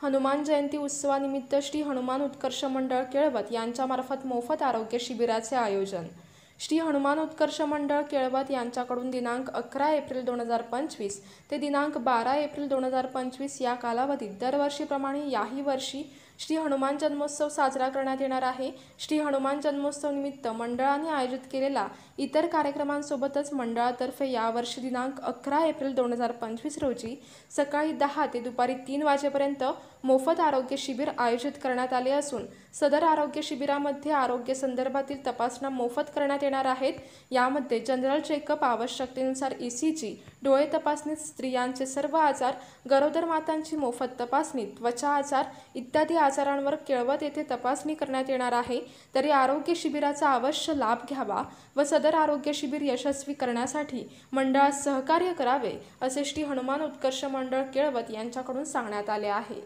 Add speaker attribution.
Speaker 1: हनुमान जयंती उत्सवानिमित्त श्री हनुमान उत्कर्ष मंडळ केळवत यांच्यामार्फत मोफत आरोग्य शिबिराचे आयोजन। श्री हनुमान उत्कर्ष मंडळ केळवत यांच्याकडून दिनांक 11 एप्रिल 2025 ते दिनांक 12 एप्रिल 2025 या कालावधीत दरवर्षीप्रमाणे याही वर्षी श्री हनुमान जन्मोत्सव साजरा करण्यात येणार आहे। श्री हनुमान जन्मोत्सव निमित्त मंडळाने आयोजित केलेला इतर कार्यक्रमांसोबतच मंडळातर्फे यावर्षी दिनांक 11 एप्रिल 2025 रोजी सकाळी 10 ते दुपारी 3 वाजेपर्यंत मोफत आरोग्य शिबिर आयोजित करण्यात आले असून सदर आरोग्य शिबिरामध्ये आरोग्य संदर्भातील तपासण्या मोफत करण्यात येणार आहेत। यामध्ये जनरल चेकअप, आवश्यकतेनुसार ECG, डोळे तपासणी, स्त्रियांचे सर्व आजार, गरोदर मातांची मोफत तपासणी, त्वचा आजार इत्यादी आजारांवर केळवत येथे तपासणी करण्यात येणार आहे। तरी आरोग्य शिबिराचा अवश्य लाभ घ्यावा व सदर आरोग्य शिबिर यशस्वी करण्यासाठी मंडळास सहकार्य करावे असे श्री हनुमान उत्कर्ष मंडळ केळवत यांच्याकडून सांगण्यात आले आहे।